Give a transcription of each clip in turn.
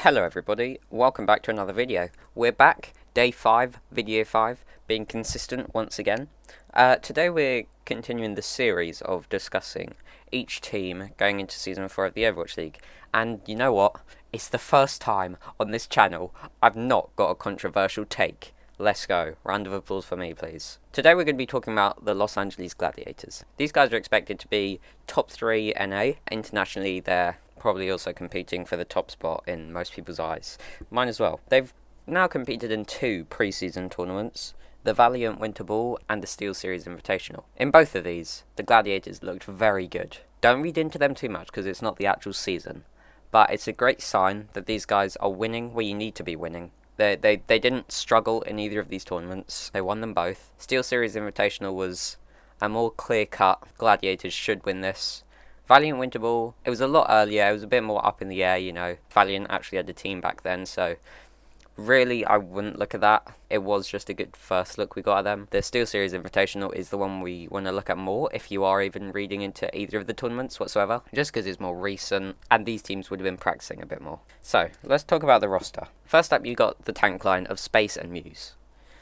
Hello everybody, welcome back to another video. We're back, day 5, video 5, being consistent once again. Today we're continuing the series of discussing each team going into Season 4 of the Overwatch League. And you know what? It's the first time on this channel I've not got a controversial take. Let's go. Round of applause for me, please. Today we're going to be talking about the Los Angeles Gladiators. These guys are expected to be top 3 NA. Internationally, they're probably also competing for the top spot in most people's eyes. Mine as well. They've now competed in 2 pre-season tournaments, the Valiant Winter Ball and the Steel Series Invitational. In both of these, the Gladiators looked very good. Don't read into them too much because it's not the actual season, but it's a great sign that these guys are winning where you need to be winning. They didn't struggle in either of these tournaments. They won them both. Steel Series Invitational was a more clear-cut, Gladiators should win this. Valiant Winter Ball, it was a lot earlier, it was a bit more up in the air, you know. Valiant actually had a team back then, so really I wouldn't look at that. It was just a good first look we got at them. The Steel Series Invitational is the one we want to look at more if you are even reading into either of the tournaments whatsoever, just because it's more recent and these teams would have been practicing a bit more. So, let's talk about the roster. First up, you got the tank line of Space and Muse.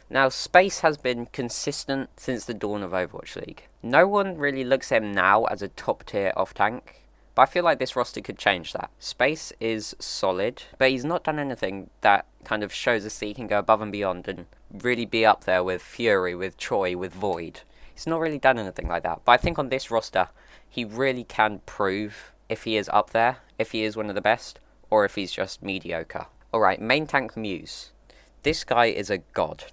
Now, Space has been consistent since the dawn of Overwatch League. No one really looks at him now as a top-tier off-tank, but I feel like this roster could change that. Space is solid, but he's not done anything that kind of shows us that he can go above and beyond and really be up there with Fury, with Choi, with Void. He's not really done anything like that, but I think on this roster, he really can prove if he is up there, if he is one of the best, or if he's just mediocre. Alright, main tank Muse. This guy is a god.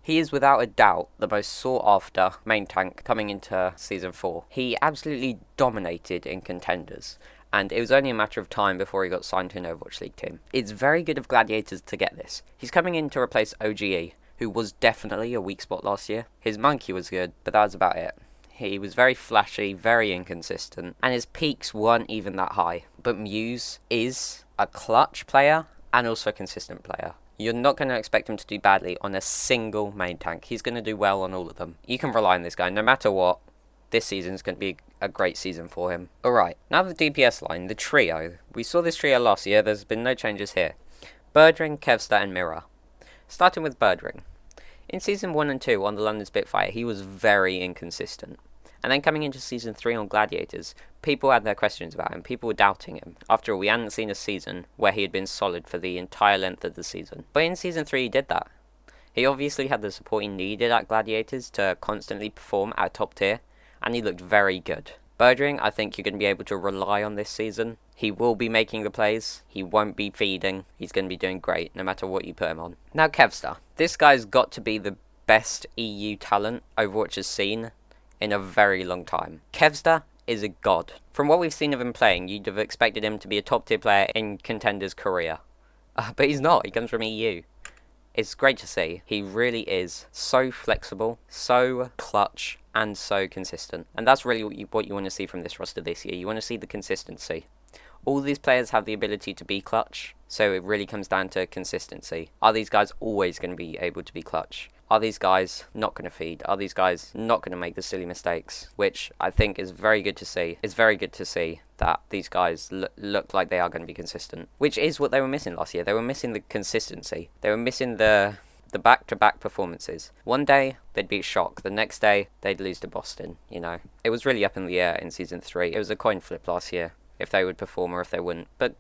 He is without a doubt the most sought after main tank coming into Season 4. He absolutely dominated in contenders, and it was only a matter of time before he got signed to an Overwatch League team. It's very good of Gladiators to get this. He's coming in to replace OGE, who was definitely a weak spot last year. His monkey was good, but that was about it. He was very flashy, very inconsistent, and his peaks weren't even that high. But Muse is a clutch player and also a consistent player. You're not going to expect him to do badly on a single main tank. He's going to do well on all of them. You can rely on this guy. No matter what, this season's going to be a great season for him. Alright, now the DPS line, the trio. We saw this trio last year. There's been no changes here. Birdring, Kevstar, and Mira. Starting with Birdring. In Season 1 and 2 on the London Spitfire, he was very inconsistent. And then coming into Season 3 on Gladiators, people had their questions about him. People were doubting him. After all, we hadn't seen a season where he had been solid for the entire length of the season. But in Season 3, he did that. He obviously had the support he needed at Gladiators to constantly perform at top tier, and he looked very good. Birdring, I think you're going to be able to rely on this season. He will be making the plays. He won't be feeding. He's going to be doing great, no matter what you put him on. Now, Kevstar. This guy's got to be the best EU talent Overwatch has seen in a very long time. Kevstar is a god. From what we've seen of him playing, you'd have expected him to be a top tier player in Contender's career. But he's not. He comes from EU. It's great to see. He really is so flexible, so clutch, and so consistent. And that's really what you want to see from this roster this year. You want to see the consistency. All these players have the ability to be clutch, so it really comes down to consistency. Are these guys always going to be able to be clutch? Are these guys not going to feed? Are these guys not going to make the silly mistakes? Which I think is very good to see. It's very good to see that these guys look like they are going to be consistent. Which is what they were missing last year. They were missing the consistency. They were missing the back-to-back performances. One day, they'd beat Shock. The next day, they'd lose to Boston, you know. It was really up in the air in Season 3. It was a coin flip last year, if they would perform or if they wouldn't. But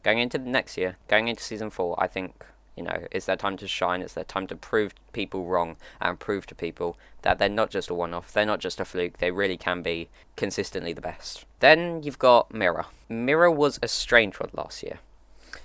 going into the next year, going into Season 4, I think, you know, it's their time to shine. It's their time to prove people wrong and prove to people that they're not just a one-off. They're not just a fluke. They really can be consistently the best. Then you've got Mira. Mira was a strange one last year.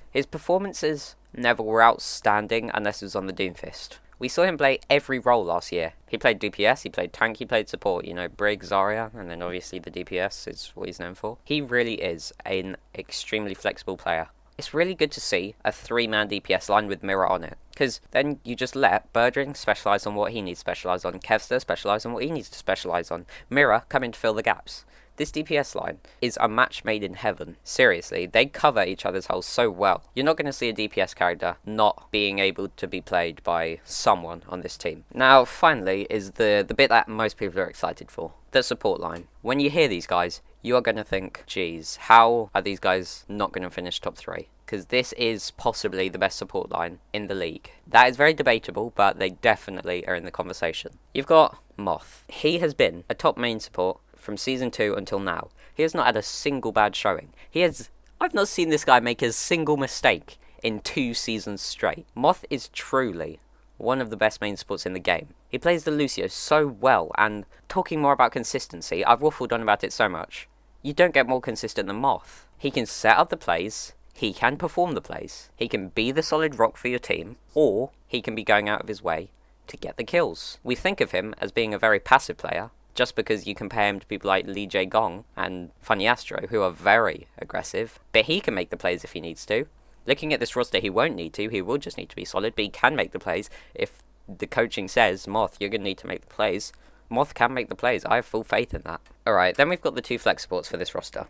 His performances never were outstanding unless it was on the Doomfist. We saw him play every role last year. He played DPS, he played tank, he played support, you know, Brig, Zarya, and then obviously the DPS is what he's known for. He really is an extremely flexible player. It's really good to see a 3-man DPS line with Mira on it, because then you just let Birdring specialise on what he needs to specialise on, Kevstar specialise on what he needs to specialise on, Mira come in to fill the gaps. This DPS line is a match made in heaven. Seriously, they cover each other's holes so well. You're not going to see a DPS character not being able to be played by someone on this team. Now, finally, is the bit that most people are excited for. The support line. When you hear these guys, you are going to think, geez, how are these guys not going to finish top 3? Because this is possibly the best support line in the league. That is very debatable, but they definitely are in the conversation. You've got Moth. He has been a top main support from Season 2 until now. He has not had a single bad showing. I've not seen this guy make a single mistake in 2 seasons straight. Moth is truly one of the best main supports in the game. He plays the Lucio so well, and talking more about consistency, I've waffled on about it so much. You don't get more consistent than Moth. He can set up the plays, he can perform the plays, he can be the solid rock for your team, or he can be going out of his way to get the kills. We think of him as being a very passive player, just because you compare him to people like Lee Jae Gong and Funny Astro, who are very aggressive, but he can make the plays if he needs to. Looking at this roster, he won't need to, he will just need to be solid, but he can make the plays. If the coaching says, Moth, you're going to need to make the plays, Moth can make the plays. I have full faith in that. Alright, then we've got the 2 flex supports for this roster.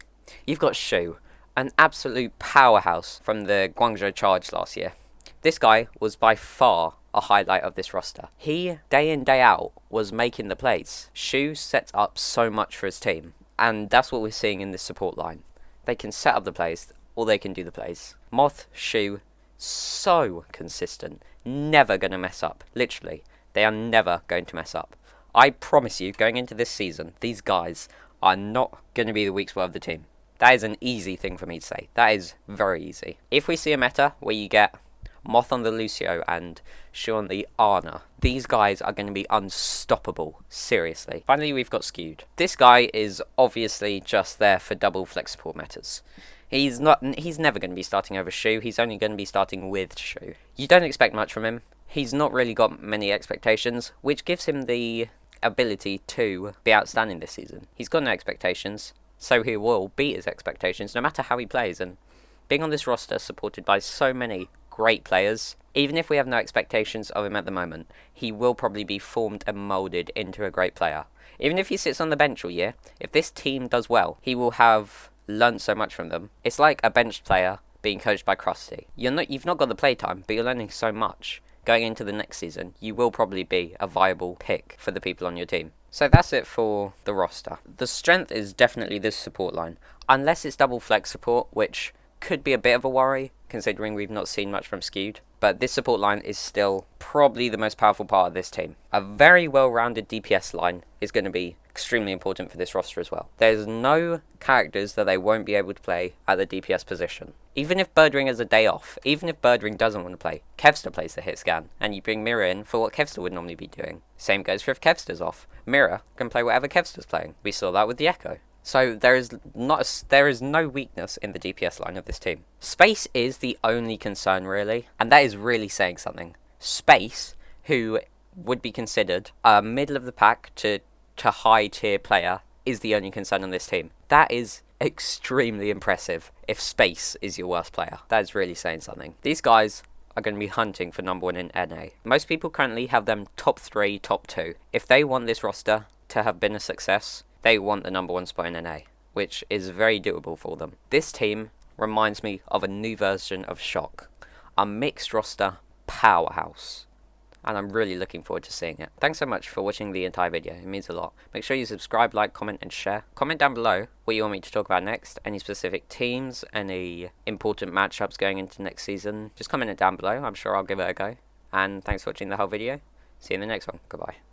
You've got Shu, an absolute powerhouse from the Guangzhou Charge last year. This guy was by far a highlight of this roster. He, day in, day out, was making the plays. Shu sets up so much for his team, and that's what we're seeing in this support line. They can set up the plays, or they can do the plays. Moth, Shu, so consistent. Never going to mess up. Literally, they are never going to mess up. I promise you, going into this season, these guys are not going to be the weak spot of the team. That is an easy thing for me to say. That is very easy. If we see a meta where you get Moth on the Lucio and Shu on the Ana, these guys are going to be unstoppable. Seriously. Finally, we've got Skewed. This guy is obviously just there for double flex support metas. He's never going to be starting over Shu. He's only going to be starting with Shu. You don't expect much from him. He's not really got many expectations, which gives him the ability to be outstanding this season. He's got no expectations, so he will beat his expectations no matter how he plays. And being on this roster supported by so many great players, even if we have no expectations of him at the moment, he will probably be formed and moulded into a great player. Even if he sits on the bench all year, if this team does well, he will have learned so much from them. It's like a benched player being coached by Krusty. You've not got the playtime, but you're learning so much. Going into the next season, you will probably be a viable pick for the people on your team. So that's it for the roster. The strength is definitely this support line, unless it's double flex support, which could be a bit of a worry, considering we've not seen much from Skewed. But this support line is still probably the most powerful part of this team. A very well-rounded DPS line is going to be extremely important for this roster as well. There's no characters that they won't be able to play at the DPS position. Even if Birdring has a day off, even if Birdring doesn't want to play, Kevster plays the hit scan, and you bring Mira in for what Kevster would normally be doing. Same goes for if Kevster's off. Mira can play whatever Kevster's playing. We saw that with the Echo. So there is no weakness in the DPS line of this team. Space is the only concern really, and that is really saying something. Space, who would be considered a middle of the pack to high tier player, is the only concern on this team. That is extremely impressive if Space is your worst player. That is really saying something. These guys are going to be hunting for number 1 in NA. Most people currently have them top 3, top 2. If they want this roster to have been a success, they want the number 1 spot in NA, which is very doable for them. This team reminds me of a new version of Shock, a mixed roster powerhouse, and I'm really looking forward to seeing it. Thanks so much for watching the entire video, it means a lot. Make sure you subscribe, like, comment and share. Comment down below what you want me to talk about next, any specific teams, any important matchups going into next season. Just comment it down below, I'm sure I'll give it a go. And thanks for watching the whole video. See you in the next one, goodbye.